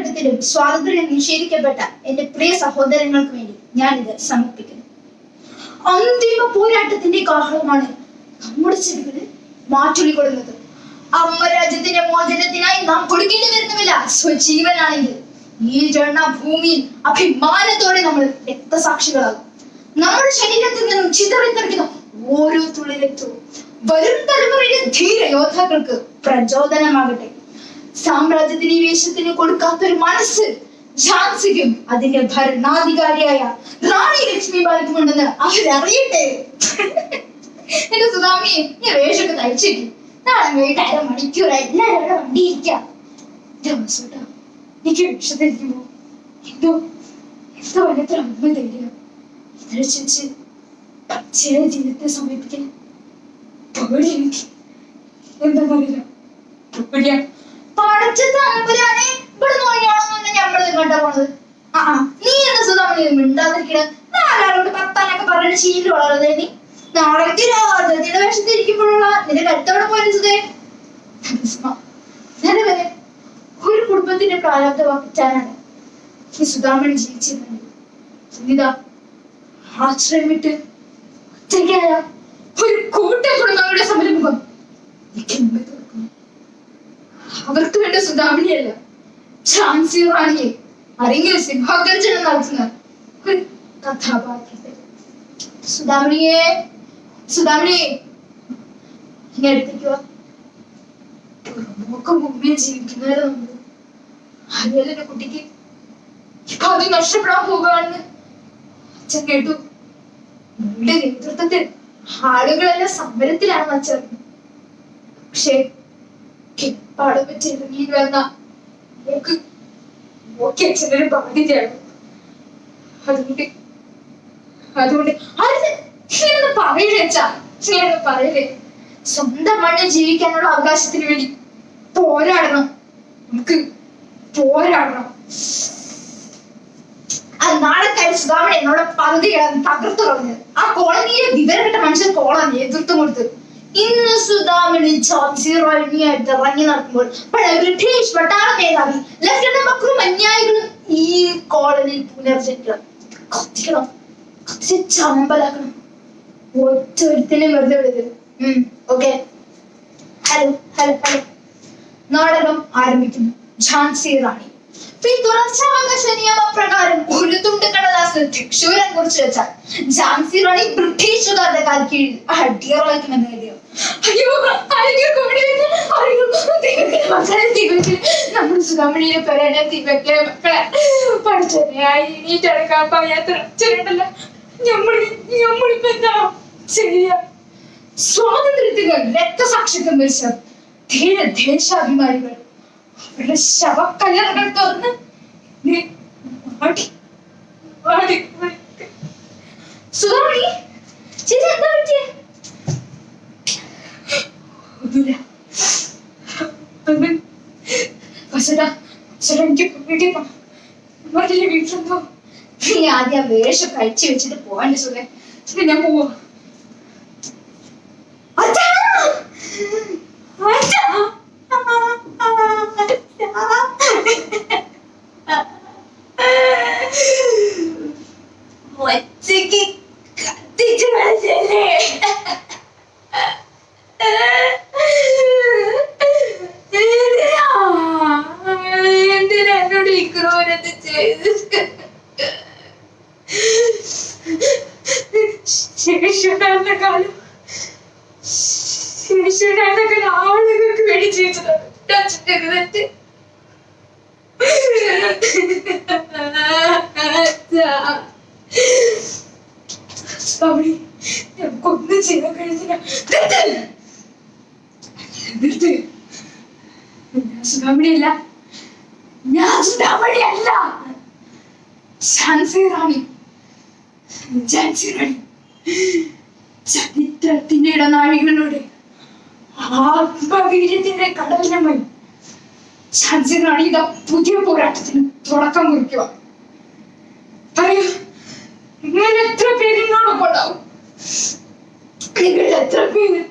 കാലഘട്ടത്തിലും സ്വാതന്ത്ര്യം നിഷേധിക്കപ്പെട്ട എന്റെ പ്രിയ സഹോദരങ്ങൾക്ക് വേണ്ടി ഞാനിത് സമർപ്പിക്കുന്നു. അന്തിമ പോരാട്ടത്തിന്റെ കാഹളമാണ് നമ്മുടെ ചെവികളിൽ മാറ്റൊലികൊള്ളുന്നത്. അമ്മ രാജ്യത്തിന്റെ മോചനത്തിനായി നാം കൊടുക്കേണ്ടി വരുന്ന വില സ്വജീവനാണെങ്കിൽ ഈ ഭൂമിയിൽ അഭിമാനത്തോടെ നമ്മൾ രക്തസാക്ഷികളാകും. നമ്മുടെ ശരീരത്തിൽ നിന്നും ചിതറിത്തെറിക്കുന്ന ഓരോ തുള്ളി രക്തവും വരും തലമുറയിലെ ധീര യോദ്ധാക്കൾക്ക് പ്രചോദനമാകട്ടെ. സാമ്രാജ്യത്തിന് ഈ വേഷത്തിന് കൊടുക്കാത്തൊരു മനസ്സ് ഝാൻസിക്കും അതിന്റെ ഭരണാധികാരിയായ റാണി ലക്ഷ്മിബായിക്കുമുണ്ടെന്ന് അവരറിയട്ടെ. എന്റെ സുധാമി, ഈ വേഷമൊക്കെ തയ്ച്ചേക്കും. നാളെ വൈകിട്ട് 1/2 മണിക്കൂറായി എല്ലാവരും വണ്ടി ഇരിക്കാം. എനിക്ക് വേഷത്തിരിക്കുമ്പോ എന്തോ വല്ലത്ര അമ്മ തരിക ചേച്ചി പച്ചയുടെ ജീവിതത്തെ സമീപിക്കാൻ പേടി. എനിക്ക് എന്താ പറയുക, പേടിയാ. പടച്ചതമ്പുരാനെ, ഇവിടെ നോക്കിയാണെന്ന് ഞമ്മള് കണ്ടാ പോണത്. നീ എന്താ സുധാമണി മിണ്ടാതിരിക്കണ? നാലാളോട് പത്താനൊക്കെ പറഞ്ഞ ശീലം വളർന്നേ. നീ നാളേക്ക് രാധയുടെ വേഷത്തിരിക്കുമ്പോഴുള്ള നിന്റെ കരുത്തോടെ പോയത് സുധേ. നിലവരെ ഒരു കുടുംബത്തിന്റെ പ്രാരാബ്ധ വഹിച്ചാനാണ് ഈ സുധാമണി ജീവിച്ചിരുന്നത്. ഇതാ ആശ്രയം വിട്ട് ഒറ്റയ്ക്കായ ഒരു കൂട്ടം കുടുംബങ്ങളുടെ സംരംഭം അവർക്ക് വേണ്ട സുധാമണിയല്ല, ഝാൻസി റാണിയെ ആരെങ്കിലും സിംഹഗർജനം നടത്തുന്ന ഒരു കഥാപാത്രത്തെ. സുധാമണിയെ ഇനി അടുത്തേക്ക് മുമ്പിൽ ജീവിക്കുന്നവരെ നമ്മൾ അറിയാലോ കുട്ടിക്ക് ഇപ്പൊ അത് നഷ്ടപ്പെടാൻ പോകുകയാണെന്ന് അച്ഛൻ കേട്ടു. നിങ്ങളുടെ നേതൃത്വത്തിൽ ആളുകളെല്ലാം സമരത്തിലാണ് അച്ഛൻ. പക്ഷേ കിടപ്പാടം വെച്ച് ഇറങ്ങി വന്ന അച്ഛനൊരു ബാധ്യതയാണ്. അതുകൊണ്ട് പറയലേ, സ്വന്തം മണ്ണിൽ ജീവിക്കാനുള്ള അവകാശത്തിന് വേണ്ടി പോരാടണം. നമുക്ക് പോരാടണം. ആ നാളെക്കാരി സുധാമണി എന്നോട് പകുതി തകർത്തു കളഞ്ഞത്. ആ കോളനിയിലെ വിവരപ്പെട്ട മനുഷ്യർ കോളനി നേതൃത്വം കൊടുത്ത് ഇന്ന് സുധാമണി ഝാൻസി റാണിയായിട്ട് ഇറങ്ങി നടക്കുമ്പോൾ പഴയ ബ്രിട്ടീഷ് പട്ടാള മേധാവി ലഫ്റ്റനന്റ് മക്രും അനുയായികളും ഈ കോളനിയിൽ പുനർജനിക്കണം, കത്തിക്കണം, കത്തിച്ച് ചമ്പലാക്കണം. ഒറ്റൊരുത്തിനും വെറുതെ വിടരുത്. ഓക്കെ. ഹലോ. നാടകം ആരംഭിക്കുന്നു. ഝാൻസി റാണി. തുടർച്ചാവകാശ നിയമപ്രകാരം ഒരു തുണ്ട് കടലാസ് തൃശ്ശൂരം കുറിച്ച് വെച്ചാൽ ഝാൻസി റാണി ബ്രിട്ടീഷുകാരുടെ കാൽ കീഴിൽ അടിയറവയ്ക്കുമെന്ന് കരുതിയോ? നമ്മുടെ സുധാമണിയെ പറയാനെ തിവയ്ക്കലെ മക്കളെ പഠിച്ചെന്നെയായി എണീറ്റടക്കാൻ പറയാത്ത അച്ഛനുണ്ടല്ലോ. നമ്മളിപ്പോ എന്താ ചെയ്യാ? സ്വാതന്ത്ര്യത്തിന് രക്തസാക്ഷിത്വം വരിച്ച ധീര ദേശാഭിമാനികൾ അവരുടെ ശവക്കല്ലറകൾ തുറന്ന് സുധാമണി ചേച്ചി എന്താ പറ്റിയ? എനിക്ക് വീട്ടിലെന്തോ നീ ആദ്യം വേഷം കഴിച്ചു വെച്ചിട്ട് പോവാൻ സുഖം. ഞാൻ പോവാ. ഒറ്റയ്ക്ക് കത്തിച്ചു കളിച്ചല്ലേ? എന്തിനാ എന്നോട് ഈ ക്രൂരത ചെയ്ത്? ശേഷിയുണ്ടായിരുന്ന കാലം ആളുകൾക്ക് വേണ്ടി ജീവിച്ചതാണ്. നമുക്കൊന്നും ചെയ്യാൻ കഴിഞ്ഞില്ല. സുധാമണിയല്ല, ഞാൻ സുധാമണിയല്ല, ഝാൻസി റാണി. ചരിത്രത്തിന്റെ ഇടനാഴികളിലൂടെ ആത്മവീര്യത്തിന്റെ കടലിനമായി ഝാൻസി റാണി ഇതാ പുതിയ പോരാട്ടത്തിന് തുടക്കം കുറിക്കുക. പറയൂ, നിങ്ങൾ എത്ര പേരിനോടൊപ്പം ഉണ്ടാവും? നിങ്ങൾ എത്ര പേര്?